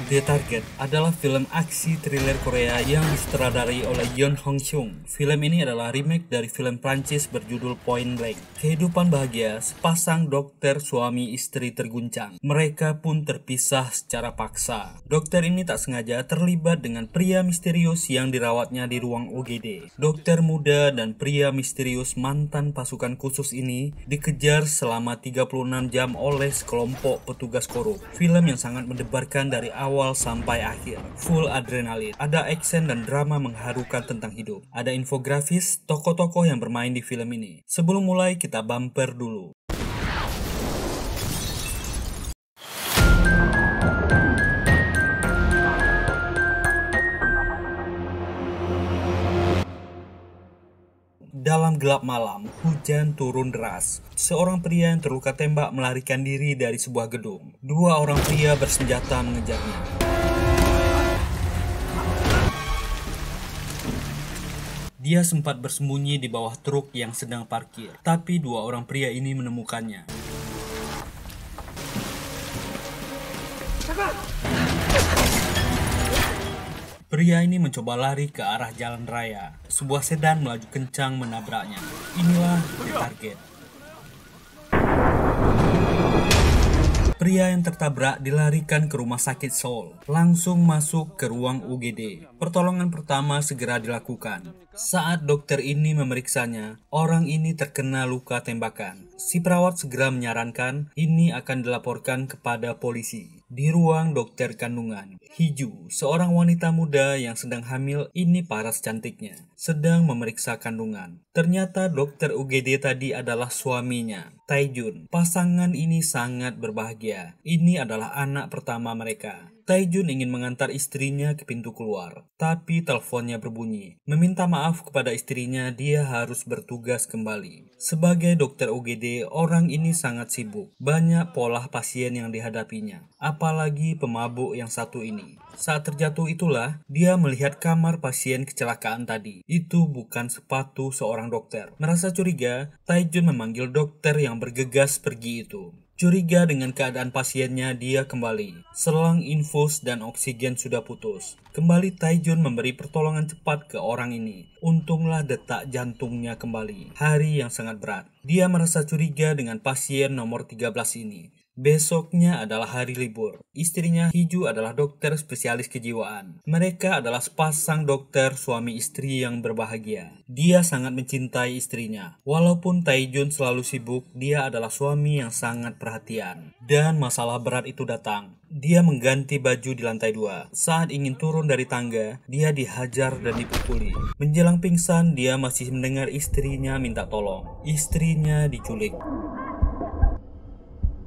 The Target adalah film aksi thriller Korea yang disutradarai oleh Yoon Hong Seung. Film ini adalah remake dari film Prancis berjudul Point Blank. Kehidupan bahagia sepasang dokter suami istri terguncang. Mereka pun terpisah secara paksa. Dokter ini tak sengaja terlibat dengan pria misterius yang dirawatnya di ruang UGD. Dokter muda dan pria misterius mantan pasukan khusus ini dikejar selama 36 jam oleh sekelompok petugas korup. Film yang sangat mendebarkan dari awal sampai akhir, full adrenalin. Ada action dan drama mengharukan tentang hidup. Ada infografis tokoh-tokoh yang bermain di film ini. Sebelum mulai, kita bumper dulu. Dalam gelap malam, hujan turun deras. Seorang pria yang terluka tembak melarikan diri dari sebuah gedung. Dua orang pria bersenjata mengejarnya. Dia sempat bersembunyi di bawah truk yang sedang parkir, tapi dua orang pria ini menemukannya. Pria ini mencoba lari ke arah jalan raya. Sebuah sedan melaju kencang menabraknya. Inilah The Target. Pria yang tertabrak dilarikan ke rumah sakit Seoul, langsung masuk ke ruang UGD. Pertolongan pertama segera dilakukan. Saat dokter ini memeriksanya, orang ini terkena luka tembakan. Si perawat segera menyarankan ini akan dilaporkan kepada polisi. Di ruang dokter kandungan, Hiju, seorang wanita muda yang sedang hamil, ini paras cantiknya, sedang memeriksa kandungan. Ternyata dokter UGD tadi adalah suaminya, Taejun. Pasangan ini sangat berbahagia. Ini adalah anak pertama mereka. Taejun ingin mengantar istrinya ke pintu keluar, tapi teleponnya berbunyi. Meminta maaf kepada istrinya, dia harus bertugas kembali. Sebagai dokter UGD, orang ini sangat sibuk. Banyak pola pasien yang dihadapinya, apalagi pemabuk yang satu ini. Saat terjatuh itulah, dia melihat kamar pasien kecelakaan tadi. Itu bukan sepatu seorang dokter. Merasa curiga, Taejun memanggil dokter yang bergegas pergi itu. Curiga dengan keadaan pasiennya, dia kembali. Selang infus dan oksigen sudah putus. Kembali Taejun memberi pertolongan cepat ke orang ini. Untunglah detak jantungnya kembali. Hari yang sangat berat. Dia merasa curiga dengan pasien nomor 13 ini. Besoknya adalah hari libur. Istrinya Hiju adalah dokter spesialis kejiwaan. Mereka adalah sepasang dokter suami istri yang berbahagia. Dia sangat mencintai istrinya. Walaupun Taejun selalu sibuk, dia adalah suami yang sangat perhatian. Dan masalah berat itu datang. Dia mengganti baju di lantai 2. Saat ingin turun dari tangga, dia dihajar dan dipukuli. Menjelang pingsan, dia masih mendengar istrinya minta tolong. Istrinya diculik.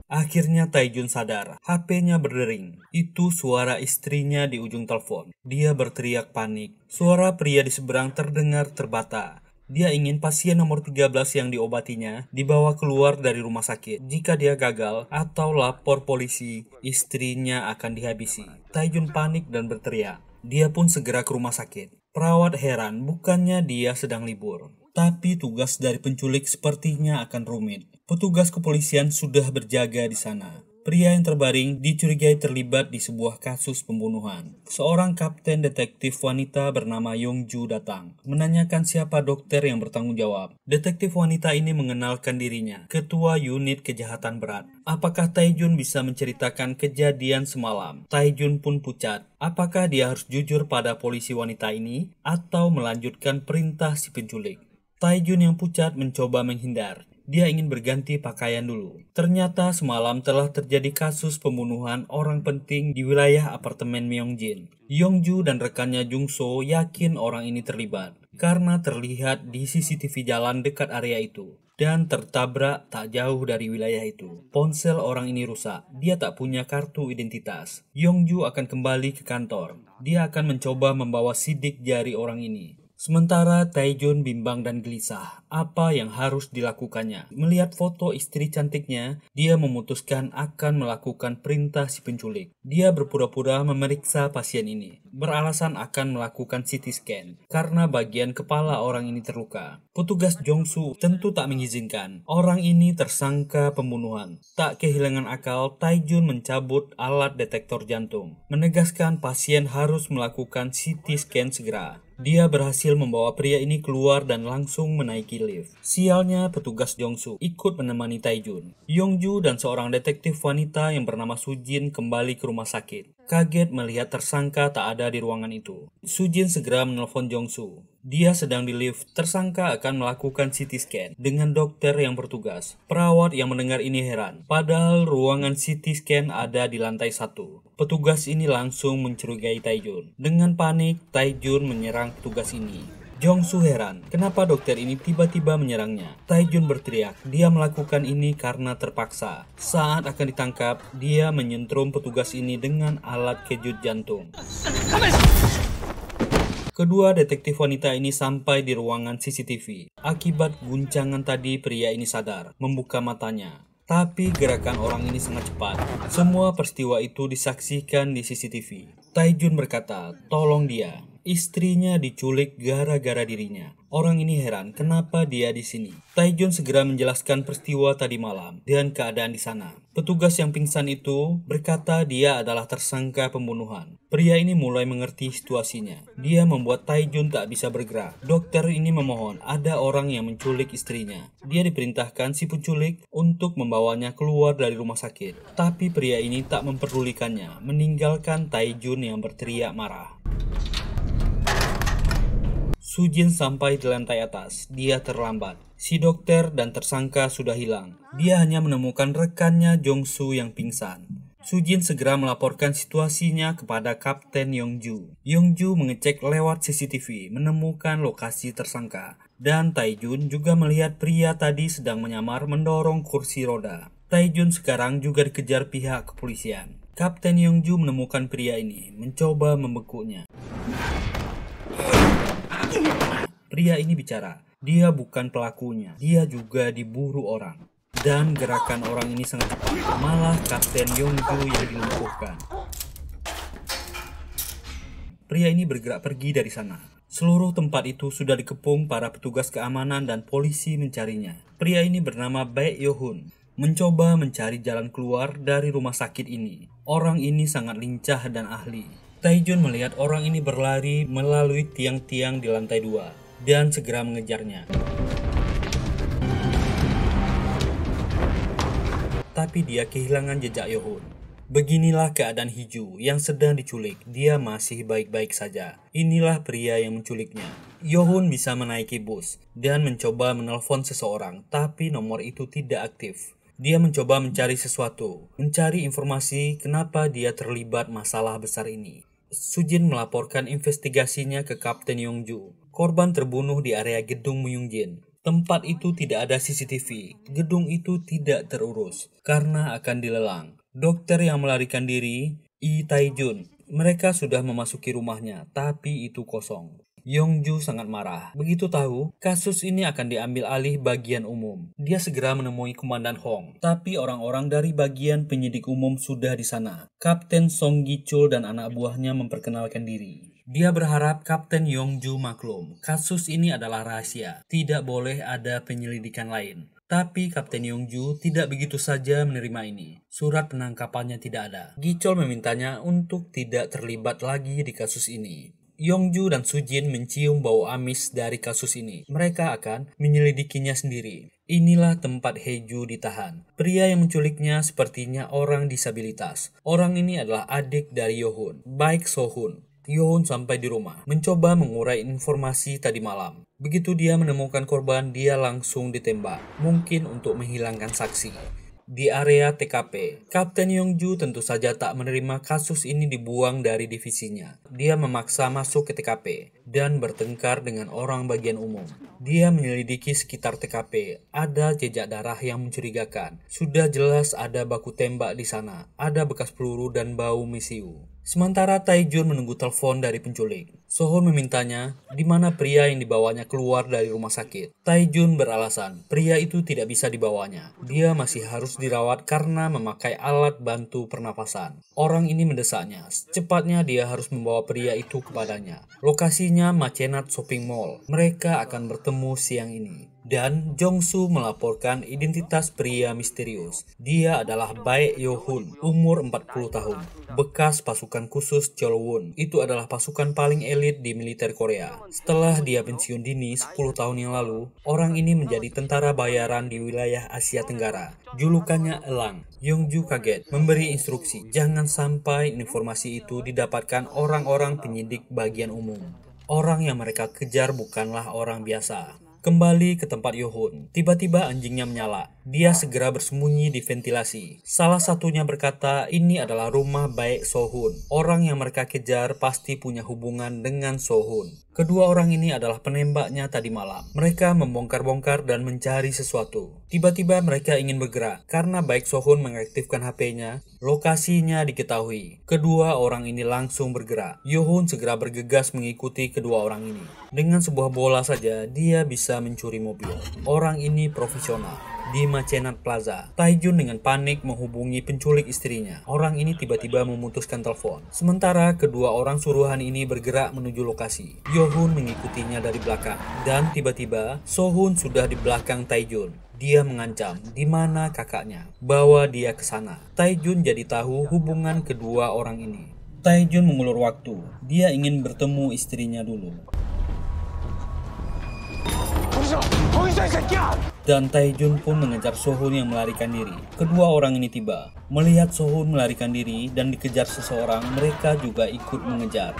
Akhirnya Taejun sadar, HP-nya berdering. Itu suara istrinya di ujung telepon. Dia berteriak panik. Suara pria di seberang terdengar terbata. Dia ingin pasien nomor 13 yang diobatinya dibawa keluar dari rumah sakit. Jika dia gagal atau lapor polisi, istrinya akan dihabisi. Taejun panik dan berteriak. Dia pun segera ke rumah sakit. Perawat heran, bukannya dia sedang libur. Tapi tugas dari penculik sepertinya akan rumit. Petugas kepolisian sudah berjaga di sana. Pria yang terbaring dicurigai terlibat di sebuah kasus pembunuhan. Seorang kapten detektif wanita bernama Yongju datang, menanyakan siapa dokter yang bertanggung jawab. Detektif wanita ini mengenalkan dirinya, ketua unit kejahatan berat. Apakah Taejun bisa menceritakan kejadian semalam? Taejun pun pucat. Apakah dia harus jujur pada polisi wanita ini atau melanjutkan perintah si penculik? Taejun yang pucat mencoba menghindar. Dia ingin berganti pakaian dulu. Ternyata semalam telah terjadi kasus pembunuhan orang penting di wilayah apartemen Myeongjin. Yongju dan rekannya Jungso yakin orang ini terlibat karena terlihat di CCTV jalan dekat area itu dan tertabrak tak jauh dari wilayah itu. Ponsel orang ini rusak. Dia tak punya kartu identitas. Yongju akan kembali ke kantor. Dia akan mencoba membawa sidik jari orang ini. Sementara Taejun bimbang dan gelisah, apa yang harus dilakukannya. Melihat foto istri cantiknya, dia memutuskan akan melakukan perintah si penculik. Dia berpura-pura memeriksa pasien ini, beralasan akan melakukan CT scan, karena bagian kepala orang ini terluka. Petugas Jongsu tentu tak mengizinkan. Orang ini tersangka pembunuhan. Tak kehilangan akal, Taejun mencabut alat detektor jantung, menegaskan pasien harus melakukan CT scan segera. Dia berhasil membawa pria ini keluar dan langsung menaiki lift. Sialnya, petugas Jongsu ikut menemani Taejun. Yongju dan seorang detektif wanita yang bernama Sujin kembali ke rumah sakit. Kaget melihat tersangka tak ada di ruangan itu. Sujin segera menelpon Jongsu. Dia sedang di lift. Tersangka akan melakukan CT scan dengan dokter yang bertugas. Perawat yang mendengar ini heran. Padahal ruangan CT scan ada di lantai 1. Petugas ini langsung mencurigai Taejun. Dengan panik, Taejun menyerang petugas ini. Jongsu heran, kenapa dokter ini tiba-tiba menyerangnya. Taejun berteriak, dia melakukan ini karena terpaksa. Saat akan ditangkap, dia menyentrum petugas ini dengan alat kejut jantung. Kedua detektif wanita ini sampai di ruangan CCTV. Akibat guncangan tadi, pria ini sadar, membuka matanya. Tapi gerakan orang ini sangat cepat. Semua peristiwa itu disaksikan di CCTV. Taejun berkata, tolong dia. Istrinya diculik gara-gara dirinya. Orang ini heran kenapa dia di sini. Taejun segera menjelaskan peristiwa tadi malam dan keadaan di sana. Petugas yang pingsan itu berkata dia adalah tersangka pembunuhan. Pria ini mulai mengerti situasinya. Dia membuat Taejun tak bisa bergerak. Dokter ini memohon ada orang yang menculik istrinya. Dia diperintahkan si penculik untuk membawanya keluar dari rumah sakit. Tapi pria ini tak memperdulikannya, meninggalkan Taejun yang berteriak marah. Sujin sampai di lantai atas. Dia terlambat. Si dokter dan tersangka sudah hilang. Dia hanya menemukan rekannya Jongsu yang pingsan. Sujin segera melaporkan situasinya kepada Kapten Yongju. Yongju mengecek lewat CCTV, menemukan lokasi tersangka. Dan Taejun juga melihat pria tadi sedang menyamar mendorong kursi roda. Taejun sekarang juga dikejar pihak kepolisian. Kapten Yongju menemukan pria ini, mencoba membekuknya. Pria ini bicara, dia bukan pelakunya, dia juga diburu orang. Dan gerakan orang ini sangat cepat, malah Kapten Yongju yang dilumpuhkan. Pria ini bergerak pergi dari sana. Seluruh tempat itu sudah dikepung para petugas keamanan dan polisi mencarinya. Pria ini bernama Baek Yohun, mencoba mencari jalan keluar dari rumah sakit ini. Orang ini sangat lincah dan ahli. Taejun melihat orang ini berlari melalui tiang-tiang di lantai 2 dan segera mengejarnya. Tapi dia kehilangan jejak Yohun. Beginilah keadaan Hiju yang sedang diculik. Dia masih baik-baik saja. Inilah pria yang menculiknya. Yohun bisa menaiki bus dan mencoba menelpon seseorang, tapi nomor itu tidak aktif. Dia mencoba mencari sesuatu, mencari informasi kenapa dia terlibat masalah besar ini. Sujin melaporkan investigasinya ke Kapten Yongju. Korban terbunuh di area gedung Myungjin. Tempat itu tidak ada CCTV. Gedung itu tidak terurus karena akan dilelang. Dokter yang melarikan diri, Lee Taejun. Mereka sudah memasuki rumahnya, tapi itu kosong. Yongju sangat marah. Begitu tahu, kasus ini akan diambil alih bagian umum. Dia segera menemui Komandan Hong. Tapi orang-orang dari bagian penyidik umum sudah di sana. Kapten Song Gi-chul dan anak buahnya memperkenalkan diri. Dia berharap Kapten Yongju maklum. Kasus ini adalah rahasia. Tidak boleh ada penyelidikan lain. Tapi Kapten Yongju tidak begitu saja menerima ini. Surat penangkapannya tidak ada. Gi-chul memintanya untuk tidak terlibat lagi di kasus ini. Yongju dan Sujin mencium bau amis dari kasus ini. Mereka akan menyelidikinya sendiri. Inilah tempat Heju ditahan. Pria yang menculiknya sepertinya orang disabilitas. Orang ini adalah adik dari Yohun, Baek Sohun. Yohun sampai di rumah, mencoba mengurai informasi tadi malam. Begitu dia menemukan korban, dia langsung ditembak. Mungkin untuk menghilangkan saksi. Di area TKP, Kapten Yongju tentu saja tak menerima kasus ini dibuang dari divisinya. Dia memaksa masuk ke TKP dan bertengkar dengan orang bagian umum. Dia menyelidiki sekitar TKP. Ada jejak darah yang mencurigakan. Sudah jelas ada baku tembak di sana. Ada bekas peluru dan bau mesiu. Sementara Taejun menunggu telepon dari penculik. Sohun memintanya di mana pria yang dibawanya keluar dari rumah sakit. Taejun beralasan pria itu tidak bisa dibawanya. Dia masih harus dirawat karena memakai alat bantu pernapasan. Orang ini mendesaknya. Secepatnya dia harus membawa pria itu kepadanya. Lokasinya Macenat Shopping Mall. Mereka akan bertemu siang ini. Dan Jongsu melaporkan identitas pria misterius. Dia adalah Bae Yo-hun, umur 40 tahun. Bekas pasukan khusus Cheolwon. Itu adalah pasukan paling elit di militer Korea. Setelah dia pensiun dini 10 tahun yang lalu, orang ini menjadi tentara bayaran di wilayah Asia Tenggara. Julukannya Elang. Yongju kaget, memberi instruksi, jangan sampai informasi itu didapatkan orang-orang penyidik bagian umum. Orang yang mereka kejar bukanlah orang biasa. Kembali ke tempat Yo-hun, tiba-tiba anjingnya menyala. Dia segera bersembunyi di ventilasi. Salah satunya berkata ini adalah rumah Bae So-hun. Orang yang mereka kejar pasti punya hubungan dengan So-hun. Kedua orang ini adalah penembaknya tadi malam. Mereka membongkar-bongkar dan mencari sesuatu. Tiba-tiba mereka ingin bergerak. Karena Baek So-hun mengaktifkan HP-nya, lokasinya diketahui. Kedua orang ini langsung bergerak. Yo-hun segera bergegas mengikuti kedua orang ini. Dengan sebuah bola saja, dia bisa mencuri mobil. Orang ini profesional. Di Macenat Plaza, Taejun dengan panik menghubungi penculik istrinya. Orang ini tiba-tiba memutuskan telepon. Sementara kedua orang suruhan ini bergerak menuju lokasi. Yo-hun mengikutinya dari belakang. Dan tiba-tiba, So-hun sudah di belakang Taejun. Dia mengancam di mana kakaknya. Bawa dia ke sana. Taejun jadi tahu hubungan kedua orang ini. Taejun mengulur waktu. Dia ingin bertemu istrinya dulu. Dan Taejun pun mengejar So-hun yang melarikan diri. Kedua orang ini tiba. Melihat So-hun melarikan diri dan dikejar seseorang, mereka juga ikut mengejar.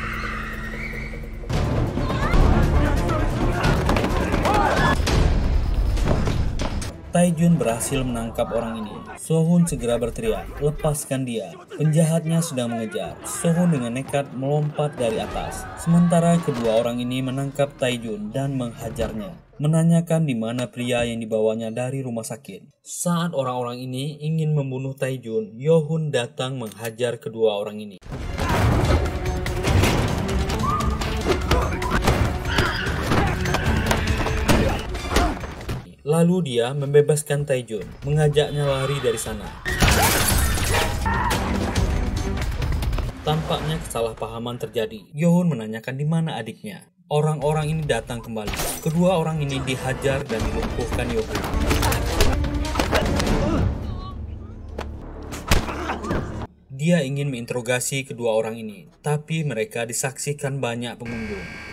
Taejun berhasil menangkap orang ini. So-hun segera berteriak, lepaskan dia. Penjahatnya sedang mengejar. So-hun dengan nekat melompat dari atas. Sementara kedua orang ini menangkap Taejun dan menghajarnya. Menanyakan di mana pria yang dibawanya dari rumah sakit. Saat orang-orang ini ingin membunuh Taejun, Yo-hun datang menghajar kedua orang ini. Lalu dia membebaskan Taejun, mengajaknya lari dari sana. Tampaknya kesalahpahaman terjadi. Yo-hun menanyakan di mana adiknya. Orang-orang ini datang kembali. Kedua orang ini dihajar dan dilumpuhkan Yo-hun. Dia ingin menginterogasi kedua orang ini, tapi mereka disaksikan banyak pengunjung.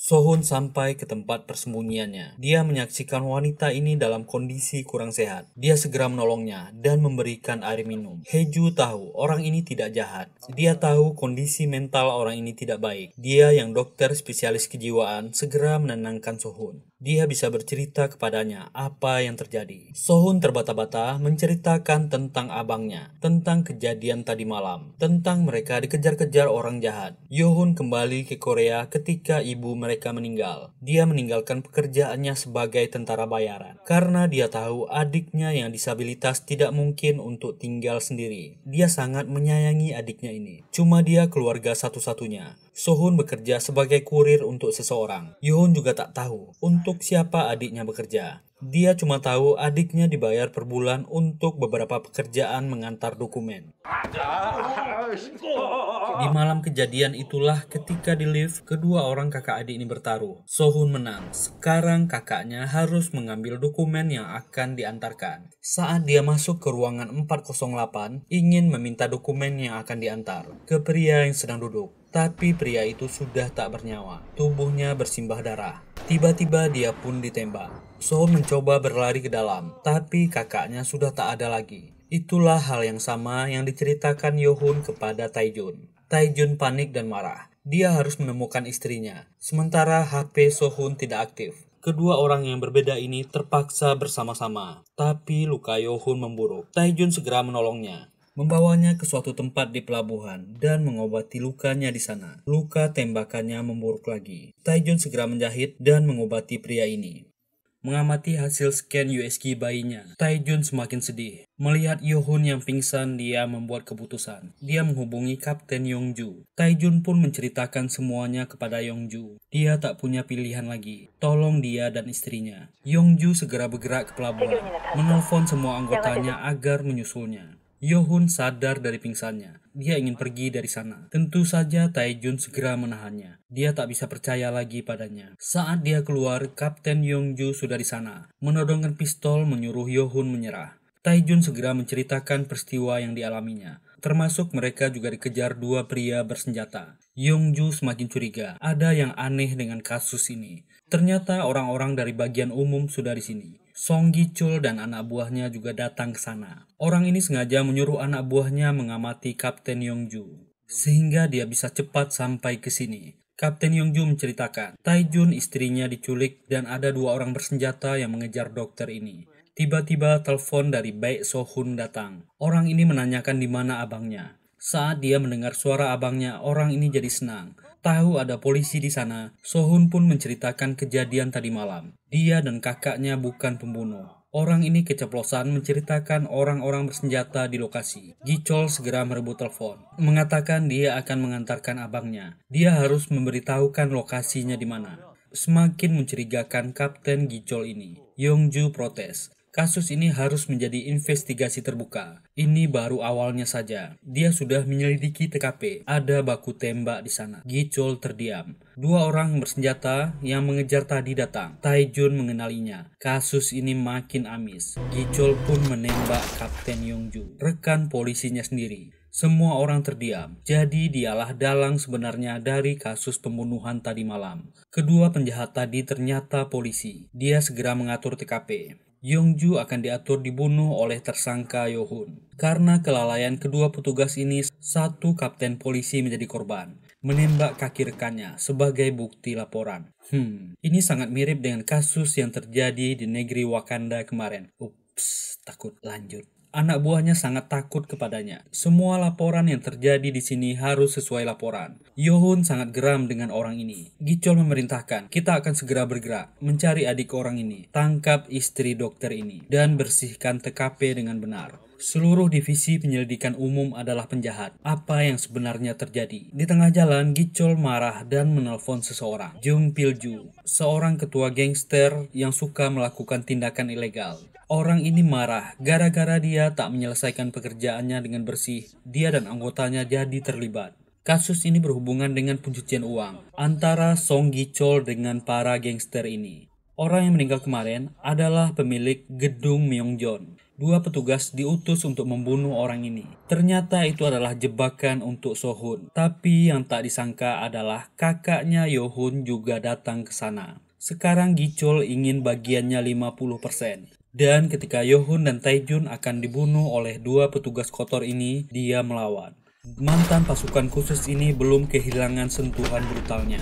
So-hun sampai ke tempat persembunyiannya. Dia menyaksikan wanita ini dalam kondisi kurang sehat. Dia segera menolongnya dan memberikan air minum. Hae-ju tahu orang ini tidak jahat. Dia tahu kondisi mental orang ini tidak baik. Dia yang dokter spesialis kejiwaan segera menenangkan So-hun. Dia bisa bercerita kepadanya apa yang terjadi. So-hun terbata-bata menceritakan tentang abangnya, tentang kejadian tadi malam, tentang mereka dikejar-kejar orang jahat. Yo-hun kembali ke Korea ketika ibu mereka meninggal. Dia meninggalkan pekerjaannya sebagai tentara bayaran karena dia tahu adiknya yang disabilitas tidak mungkin untuk tinggal sendiri. Dia sangat menyayangi adiknya ini. Cuma dia keluarga satu-satunya. So-hun bekerja sebagai kurir untuk seseorang. Yo-hun juga tak tahu untuk siapa adiknya bekerja. Dia cuma tahu adiknya dibayar per bulan untuk beberapa pekerjaan mengantar dokumen. Di malam kejadian itulah ketika di lift, kedua orang kakak adik ini bertaruh. So-hun menang. Sekarang kakaknya harus mengambil dokumen yang akan diantarkan. Saat dia masuk ke ruangan 408, ingin meminta dokumen yang akan diantar ke pria yang sedang duduk. Tapi pria itu sudah tak bernyawa. Tubuhnya bersimbah darah. Tiba-tiba dia pun ditembak. So-hun mencoba berlari ke dalam, tapi kakaknya sudah tak ada lagi. Itulah hal yang sama yang diceritakan Yo-hun kepada Taejun. Taejun panik dan marah. Dia harus menemukan istrinya. Sementara HP So-hun tidak aktif. Kedua orang yang berbeda ini terpaksa bersama-sama. Tapi luka Yo-hun memburuk. Taejun segera menolongnya. Membawanya ke suatu tempat di pelabuhan dan mengobati lukanya di sana. Luka tembakannya memburuk lagi. Taejun segera menjahit dan mengobati pria ini. mengamati hasil scan USG bayinya. Taejun semakin sedih. Melihat Yohun yang pingsan, dia membuat keputusan. Dia menghubungi Kapten Yongju. Taejun pun menceritakan semuanya kepada Yongju. Dia tak punya pilihan lagi. Tolong dia dan istrinya. Yongju segera bergerak ke pelabuhan, menelpon semua anggotanya agar menyusulnya. Yohun sadar dari pingsannya. Dia ingin pergi dari sana. Tentu saja Taejun segera menahannya. Dia tak bisa percaya lagi padanya. Saat dia keluar, Kapten Yongju sudah di sana. Menodongkan pistol menyuruh Yohun menyerah. Taejun segera menceritakan peristiwa yang dialaminya. Termasuk mereka juga dikejar dua pria bersenjata. Yongju semakin curiga. Ada yang aneh dengan kasus ini. Ternyata orang-orang dari bagian umum sudah di sini. Song Gi-chul dan anak buahnya juga datang ke sana. Orang ini sengaja menyuruh anak buahnya mengamati Kapten Yongju, sehingga dia bisa cepat sampai ke sini. Kapten Yongju menceritakan, Taejun istrinya diculik dan ada dua orang bersenjata yang mengejar dokter ini. Tiba-tiba telepon dari Baek So-hun datang. Orang ini menanyakan di mana abangnya. Saat dia mendengar suara abangnya, orang ini jadi senang. Tahu ada polisi di sana, So-hun pun menceritakan kejadian tadi malam. Dia dan kakaknya bukan pembunuh. Orang ini keceplosan menceritakan orang-orang bersenjata di lokasi. Gi-chol segera merebut telepon, mengatakan dia akan mengantarkan abangnya. Dia harus memberitahukan lokasinya di mana. Semakin mencurigakan Kapten Gi-chol ini. Yongju protes. Kasus ini harus menjadi investigasi terbuka. Ini baru awalnya saja. Dia sudah menyelidiki TKP. Ada baku tembak di sana. Gi-chol terdiam. Dua orang bersenjata yang mengejar tadi datang. Taejun mengenalinya. Kasus ini makin amis. Gi-chol pun menembak Kapten Yongju, rekan polisinya sendiri. Semua orang terdiam. Jadi dialah dalang sebenarnya dari kasus pembunuhan tadi malam. Kedua penjahat tadi ternyata polisi. Dia segera mengatur TKP. Yongju akan diatur dibunuh oleh tersangka Yohun. Karena kelalaian kedua petugas ini, satu kapten polisi menjadi korban, menembak kaki rekannya sebagai bukti laporan. Ini sangat mirip dengan kasus yang terjadi di negeri Wakanda kemarin. Ups, takut lanjut. Anak buahnya sangat takut kepadanya. Semua laporan yang terjadi di sini harus sesuai laporan. Yohun sangat geram dengan orang ini. Gi-chol memerintahkan, kita akan segera bergerak, mencari adik orang ini, tangkap istri dokter ini, dan bersihkan TKP dengan benar. Seluruh divisi penyelidikan umum adalah penjahat. Apa yang sebenarnya terjadi? Di tengah jalan, Gi-chol marah dan menelpon seseorang. Jung Pil-ju, seorang ketua gangster yang suka melakukan tindakan ilegal. Orang ini marah gara-gara dia tak menyelesaikan pekerjaannya dengan bersih. Dia dan anggotanya jadi terlibat. Kasus ini berhubungan dengan pencucian uang antara Song Gi-chol dengan para gangster ini. Orang yang meninggal kemarin adalah pemilik gedung Myeongjeon. Dua petugas diutus untuk membunuh orang ini. Ternyata itu adalah jebakan untuk So-hun. Tapi yang tak disangka adalah kakaknya Yohun juga datang ke sana. Sekarang Gi-chol ingin bagiannya 50%. Dan ketika Yohun dan Taejun akan dibunuh oleh dua petugas kotor ini, dia melawan. Mantan pasukan khusus ini belum kehilangan sentuhan brutalnya.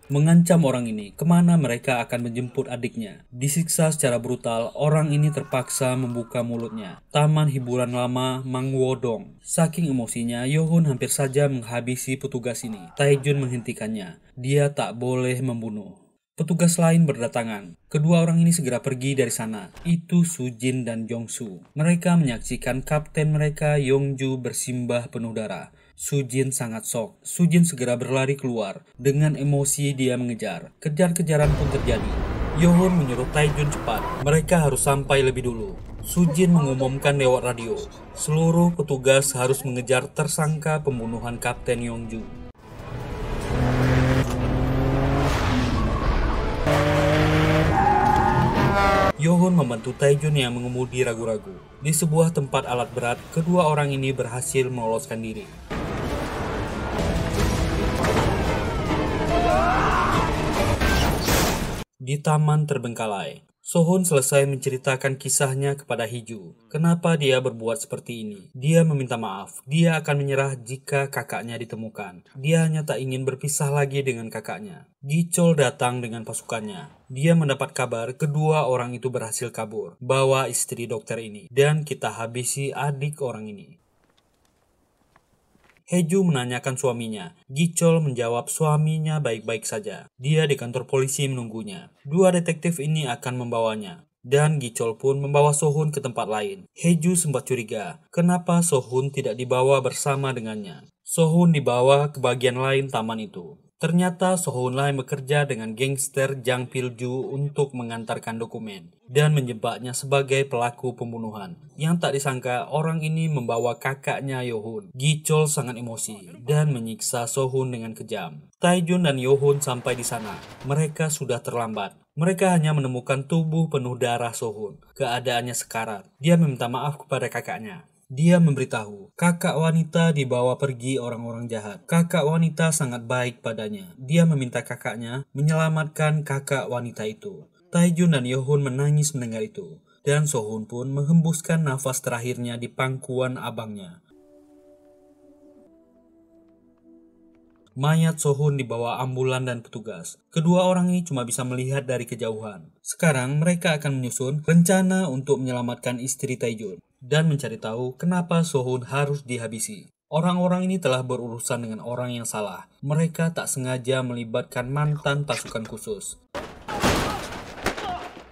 Mengancam orang ini, kemana mereka akan menjemput adiknya. Disiksa secara brutal, orang ini terpaksa membuka mulutnya. Taman hiburan lama Mangwodong. Saking emosinya, Yohun hampir saja menghabisi petugas ini. Taejun menghentikannya. Dia tak boleh membunuh. Petugas lain berdatangan. Kedua orang ini segera pergi dari sana. Itu Sujin dan Jongsu. Mereka menyaksikan kapten mereka Yongju bersimbah penuh darah. Sujin sangat shock. Sujin segera berlari keluar. Dengan emosi dia mengejar. Kejar-kejaran pun terjadi. Yohun menyuruh Taejun cepat. Mereka harus sampai lebih dulu. Sujin mengumumkan lewat radio. Seluruh petugas harus mengejar tersangka pembunuhan Kapten Yongju. Yohun membantu Taejun yang mengemudi ragu-ragu. Di sebuah tempat alat berat, kedua orang ini berhasil meloloskan diri. Di taman terbengkalai, So-hun selesai menceritakan kisahnya kepada Hiju. Kenapa dia berbuat seperti ini? Dia meminta maaf. Dia akan menyerah jika kakaknya ditemukan. Dia hanya tak ingin berpisah lagi dengan kakaknya. Gi-chol datang dengan pasukannya. Dia mendapat kabar kedua orang itu berhasil kabur. Bawa istri dokter ini. Dan kita habisi adik orang ini. Heju menanyakan suaminya. Gichol menjawab suaminya baik-baik saja. Dia di kantor polisi menunggunya. Dua detektif ini akan membawanya. Dan Gichol pun membawa So-hun ke tempat lain. Heju sempat curiga, kenapa So-hun tidak dibawa bersama dengannya. So-hun dibawa ke bagian lain taman itu. Ternyata So-hun lah yang bekerja dengan gangster Jang Pil-ju untuk mengantarkan dokumen dan menjebaknya sebagai pelaku pembunuhan. Yang tak disangka orang ini membawa kakaknya Yo-hun. Gichol sangat emosi dan menyiksa So-hun dengan kejam. Tae-jun dan Yo-hun sampai di sana. Mereka sudah terlambat. Mereka hanya menemukan tubuh penuh darah So-hun. Keadaannya sekarat. Dia meminta maaf kepada kakaknya. Dia memberitahu, kakak wanita dibawa pergi orang-orang jahat. Kakak wanita sangat baik padanya. Dia meminta kakaknya menyelamatkan kakak wanita itu. Tae-jun dan Yo-hun menangis mendengar itu. Dan So-hun pun menghembuskan nafas terakhirnya di pangkuan abangnya. Mayat So-hun dibawa ambulan dan petugas. Kedua orang ini cuma bisa melihat dari kejauhan. Sekarang mereka akan menyusun rencana untuk menyelamatkan istri Tae-jun dan mencari tahu kenapa So-hun harus dihabisi. Orang-orang ini telah berurusan dengan orang yang salah. Mereka tak sengaja melibatkan mantan pasukan khusus.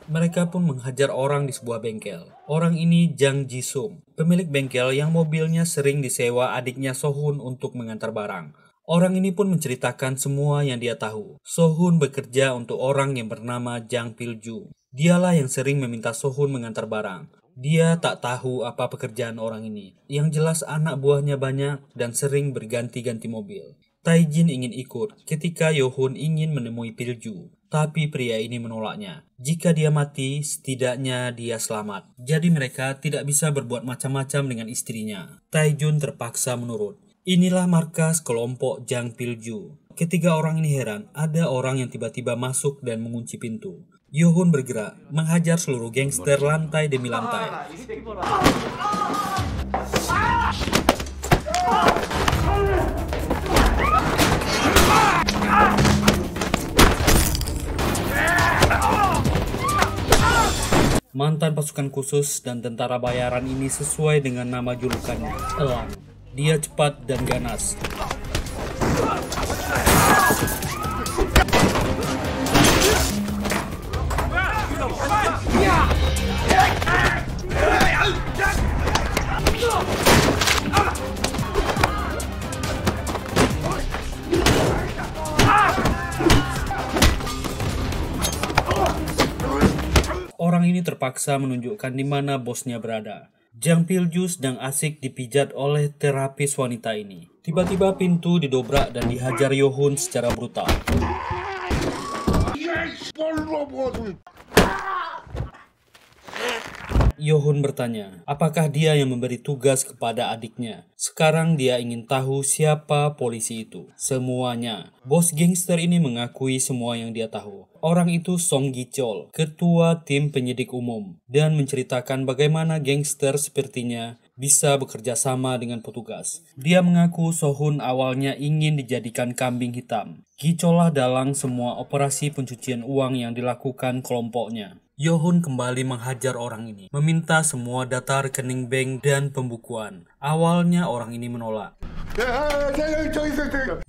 Mereka pun menghajar orang di sebuah bengkel. Orang ini Jang Ji-sung, pemilik bengkel yang mobilnya sering disewa adiknya So-hun untuk mengantar barang. Orang ini pun menceritakan semua yang dia tahu. So-hun bekerja untuk orang yang bernama Jang Pil-ju. Dialah yang sering meminta So-hun mengantar barang. Dia tak tahu apa pekerjaan orang ini. Yang jelas anak buahnya banyak dan sering berganti-ganti mobil. Tae-jin ingin ikut ketika Yo-hun ingin menemui Pil-ju. Tapi pria ini menolaknya. Jika dia mati, setidaknya dia selamat. Jadi mereka tidak bisa berbuat macam-macam dengan istrinya. Tae-jun terpaksa menurut. Inilah markas kelompok Jang Pil-ju. Ketiga orang ini heran, ada orang yang tiba-tiba masuk dan mengunci pintu. Yo-hun bergerak, menghajar seluruh gangster lantai demi lantai. Mantan pasukan khusus dan tentara bayaran ini sesuai dengan nama julukannya, Elang. Dia cepat dan ganas. Orang ini terpaksa menunjukkan di mana bosnya berada. Jang Pil-ju sedang asik dipijat oleh terapis wanita ini. Tiba-tiba pintu didobrak dan dihajar Yo-hun secara brutal. Yo-hun bertanya, apakah dia yang memberi tugas kepada adiknya? Sekarang dia ingin tahu siapa polisi itu. Semuanya. Bos gangster ini mengakui semua yang dia tahu. Orang itu Song Gichol, ketua tim penyidik umum, dan menceritakan bagaimana gangster sepertinya bisa bekerja sama dengan petugas. Dia mengaku So-hun awalnya ingin dijadikan kambing hitam. Gichol lah dalang semua operasi pencucian uang yang dilakukan kelompoknya. Yo-hun kembali menghajar orang ini, meminta semua data rekening bank dan pembukuan. Awalnya orang ini menolak.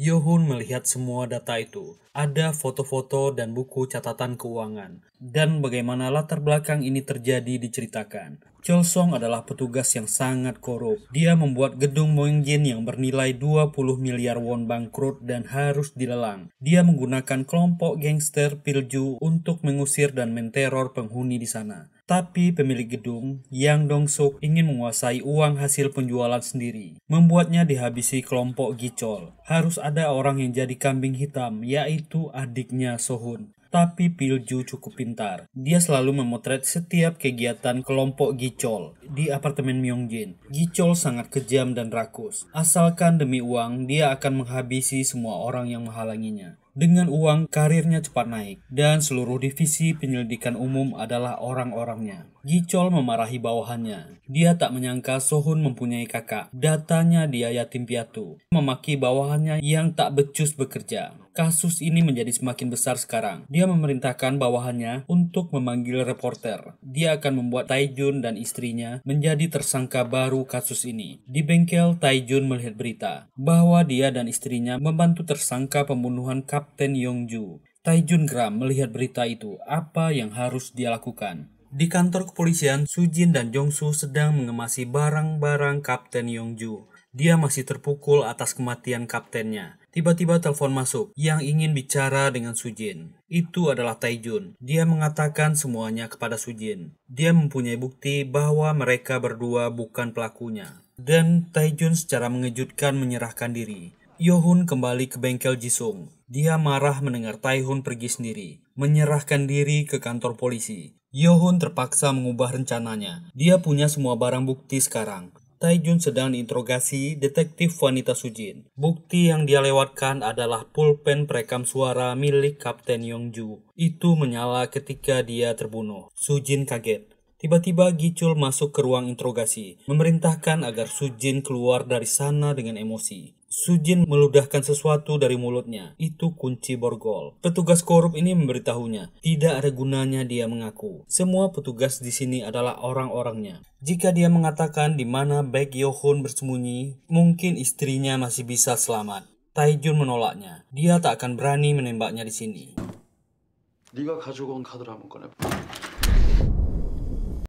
Yo-hun melihat semua data itu. Ada foto-foto dan buku catatan keuangan. Dan bagaimana latar belakang ini terjadi diceritakan. Chol-song adalah petugas yang sangat korup. Dia membuat gedung Moengjin yang bernilai 20 miliar won bangkrut dan harus dilelang. Dia menggunakan kelompok gangster Pil-ju untuk mengusir dan menteror penghuni di sana. Tapi pemilik gedung, Yang Dong-suk, ingin menguasai uang hasil penjualan sendiri. Membuatnya dihabisi kelompok Gichol. Harus ada orang yang jadi kambing hitam, yaitu adiknya So-hun. Tapi Pil-ju cukup pintar. Dia selalu memotret setiap kegiatan kelompok Gichol di apartemen Myeongjin. Gichol sangat kejam dan rakus. Asalkan demi uang, dia akan menghabisi semua orang yang menghalanginya. Dengan uang, karirnya cepat naik, dan seluruh divisi penyelidikan umum adalah orang-orangnya. Gichol memarahi bawahannya. Dia tak menyangka So-hun mempunyai kakak. Datanya dia yatim piatu. Memaki bawahannya yang tak becus bekerja. Kasus ini menjadi semakin besar sekarang. Dia memerintahkan bawahannya untuk memanggil reporter. Dia akan membuat Taejun dan istrinya menjadi tersangka baru kasus ini. Di bengkel, Taejun melihat berita bahwa dia dan istrinya membantu tersangka pembunuhan Kapten Yongju. Taejun geram melihat berita itu. Apa yang harus dia lakukan? Di kantor kepolisian, Sujin dan Jongsu sedang mengemasi barang-barang Kapten Yongju. Dia masih terpukul atas kematian kaptennya. Tiba-tiba telepon masuk yang ingin bicara dengan Sujin. Itu adalah Taejun. Dia mengatakan semuanya kepada Sujin. Dia mempunyai bukti bahwa mereka berdua bukan pelakunya. Dan Taejun secara mengejutkan menyerahkan diri. Yohun kembali ke bengkel Jisung. Dia marah mendengar Taehun pergi sendiri, menyerahkan diri ke kantor polisi. Yohun terpaksa mengubah rencananya. Dia punya semua barang bukti sekarang. Taejun sedang diinterogasi detektif wanita Sujin. Bukti yang dia lewatkan adalah pulpen perekam suara milik Kapten Yongju. Itu menyala ketika dia terbunuh. Sujin kaget. Tiba-tiba Gichul masuk ke ruang interogasi, memerintahkan agar Sujin keluar dari sana dengan emosi. Sujin meludahkan sesuatu dari mulutnya. Itu kunci borgol. Petugas korup ini memberitahunya, tidak ada gunanya dia mengaku. Semua petugas di sini adalah orang-orangnya. Jika dia mengatakan di mana bag Yohun bersembunyi, mungkin istrinya masih bisa selamat. Taejun menolaknya. Dia tak akan berani menembaknya di sini.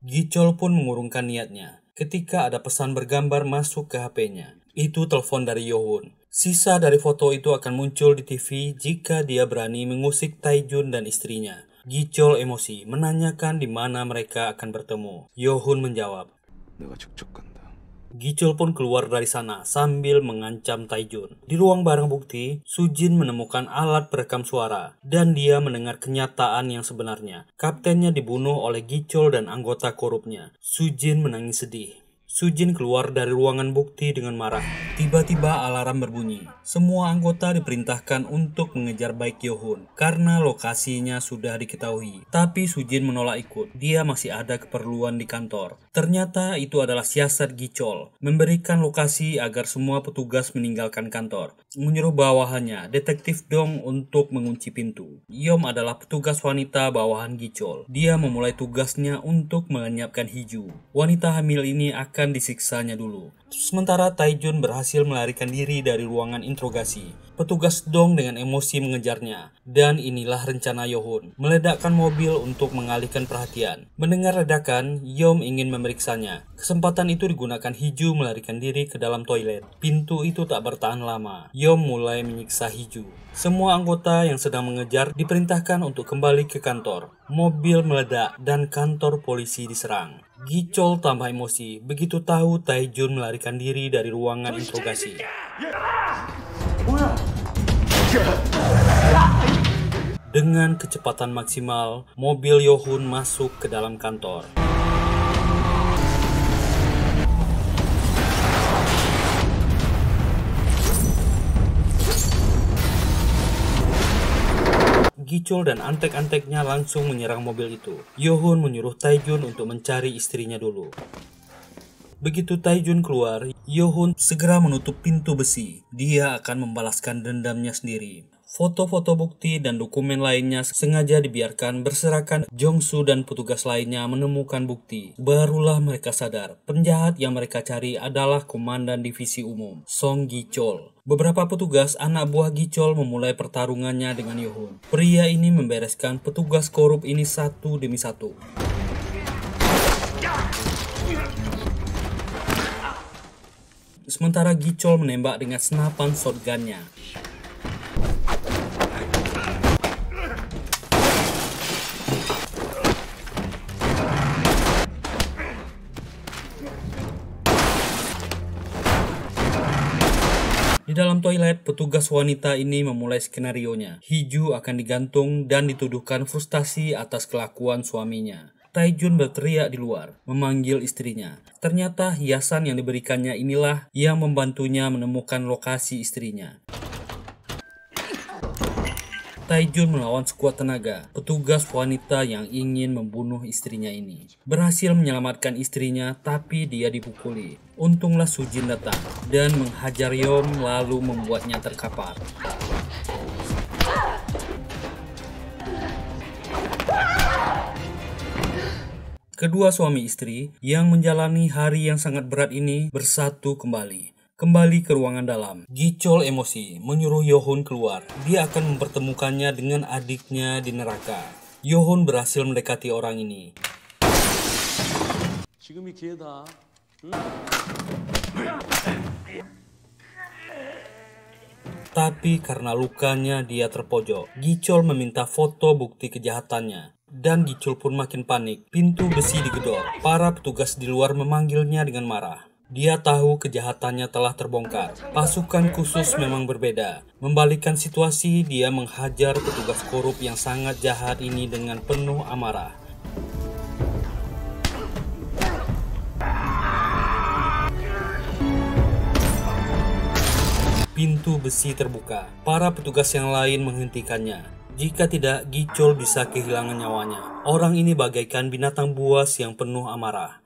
Gichol pun mengurungkan niatnya ketika ada pesan bergambar masuk ke HP-nya. Itu telepon dari Yohun. Sisa dari foto itu akan muncul di TV jika dia berani mengusik Taejun dan istrinya. Gichol emosi, menanyakan di mana mereka akan bertemu. Yohun menjawab. Gichol pun keluar dari sana sambil mengancam Taejun. Di ruang barang bukti, Sujin menemukan alat perekam suara dan dia mendengar kenyataan yang sebenarnya. Kaptennya dibunuh oleh Gichol dan anggota korupnya. Sujin menangis sedih. Sujin keluar dari ruangan bukti dengan marah. Tiba-tiba alarm berbunyi. Semua anggota diperintahkan untuk mengejar baik Yohun karena lokasinya sudah diketahui. Tapi Sujin menolak ikut. Dia masih ada keperluan di kantor. Ternyata itu adalah siasat Gichol, memberikan lokasi agar semua petugas meninggalkan kantor. Menyuruh bawahannya, detektif Dong, untuk mengunci pintu. Yom adalah petugas wanita bawahan Gichol. Dia memulai tugasnya untuk melenyapkan Hiju. Wanita hamil ini akan disiksanya dulu. Sementara Taejun berhasil melarikan diri dari ruangan interogasi. Petugas Dong dengan emosi mengejarnya. Dan inilah rencana Yohun, meledakkan mobil untuk mengalihkan perhatian. Mendengar ledakan, Yom ingin memeriksanya. Kesempatan itu digunakan Hiju melarikan diri ke dalam toilet. Pintu itu tak bertahan lama. Yom mulai menyiksa Hiju. Semua anggota yang sedang mengejar diperintahkan untuk kembali ke kantor. Mobil meledak dan kantor polisi diserang. Gichol tambah emosi begitu tahu Taejun melarikan diri dari ruangan interogasi. Dengan kecepatan maksimal, mobil Yohun masuk ke dalam kantor. Gichol dan antek-anteknya langsung menyerang mobil itu. Yohun menyuruh Taejun untuk mencari istrinya dulu. Begitu Taejun keluar, Yohun segera menutup pintu besi. Dia akan membalaskan dendamnya sendiri. Foto-foto bukti dan dokumen lainnya sengaja dibiarkan berserakan. Jongsu dan petugas lainnya menemukan bukti. Barulah mereka sadar, penjahat yang mereka cari adalah Komandan Divisi Umum, Song Gichol. Beberapa petugas anak buah Gichol memulai pertarungannya dengan Yohun. Pria ini membereskan petugas korup ini satu demi satu. Sementara Gichol menembak dengan senapan shotgunnya. Di dalam toilet, petugas wanita ini memulai skenarionya. Hiju akan digantung dan dituduhkan frustasi atas kelakuan suaminya. Taejun berteriak di luar, memanggil istrinya. Ternyata hiasan yang diberikannya inilah yang membantunya menemukan lokasi istrinya. Taejun melawan sekuat tenaga petugas wanita yang ingin membunuh istrinya ini. Berhasil menyelamatkan istrinya, tapi dia dipukuli. Untunglah Sujin datang dan menghajar Yom lalu membuatnya terkapar. Kedua suami istri yang menjalani hari yang sangat berat ini bersatu kembali ke ruangan dalam. Gichol emosi, menyuruh Yohun keluar. Dia akan mempertemukannya dengan adiknya di neraka. Yohun berhasil mendekati orang ini. 지금이 기회다. Tapi karena lukanya dia terpojok. Gichol meminta foto bukti kejahatannya. Dan Gichol pun makin panik. Pintu besi digedor. Para petugas di luar memanggilnya dengan marah. Dia tahu kejahatannya telah terbongkar. Pasukan khusus memang berbeda. Membalikkan situasi, dia menghajar petugas korup yang sangat jahat ini dengan penuh amarah. Pintu besi terbuka. Para petugas yang lain menghentikannya. Jika tidak, Gichol bisa kehilangan nyawanya. Orang ini bagaikan binatang buas yang penuh amarah.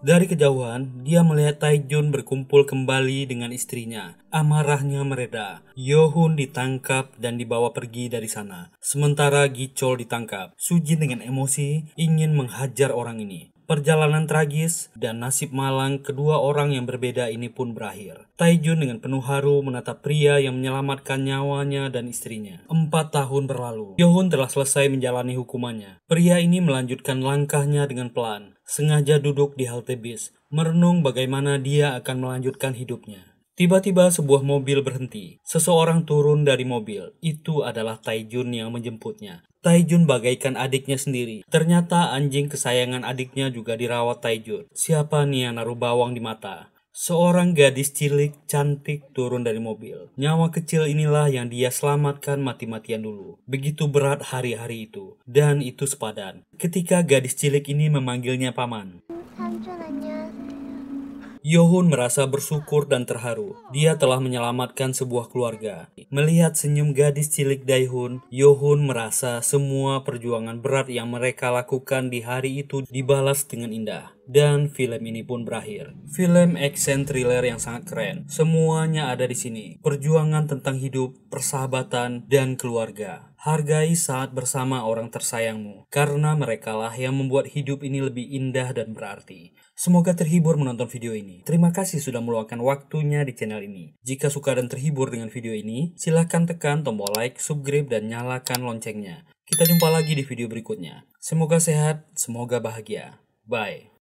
Dari kejauhan, dia melihat Taejun berkumpul kembali dengan istrinya. Amarahnya mereda. Yohun ditangkap dan dibawa pergi dari sana. Sementara Gichol ditangkap. Sujin dengan emosi ingin menghajar orang ini. Perjalanan tragis dan nasib malang kedua orang yang berbeda ini pun berakhir. Taejun dengan penuh haru menatap pria yang menyelamatkan nyawanya dan istrinya. 4 tahun berlalu. Yohun telah selesai menjalani hukumannya. Pria ini melanjutkan langkahnya dengan pelan. Sengaja duduk di halte bis, merenung bagaimana dia akan melanjutkan hidupnya. Tiba-tiba sebuah mobil berhenti. Seseorang turun dari mobil. Itu adalah Taejun yang menjemputnya. Taejun bagaikan adiknya sendiri. Ternyata anjing kesayangan adiknya juga dirawat Taejun. Siapa nih yang naruh bawang di mata? Seorang gadis cilik cantik turun dari mobil. Nyawa kecil inilah yang dia selamatkan mati-matian dulu. Begitu berat hari-hari itu. Dan itu sepadan. Ketika gadis cilik ini memanggilnya paman. Yohun merasa bersyukur dan terharu. Dia telah menyelamatkan sebuah keluarga. Melihat senyum gadis cilik Daehun, Yohun merasa semua perjuangan berat yang mereka lakukan di hari itu dibalas dengan indah. Dan film ini pun berakhir. Film action thriller yang sangat keren. Semuanya ada di sini. Perjuangan tentang hidup, persahabatan, dan keluarga. Hargai saat bersama orang tersayangmu, karena merekalah yang membuat hidup ini lebih indah dan berarti. Semoga terhibur menonton video ini. Terima kasih sudah meluangkan waktunya di channel ini. Jika suka dan terhibur dengan video ini, silahkan tekan tombol like, subscribe, dan nyalakan loncengnya. Kita jumpa lagi di video berikutnya. Semoga sehat, semoga bahagia. Bye.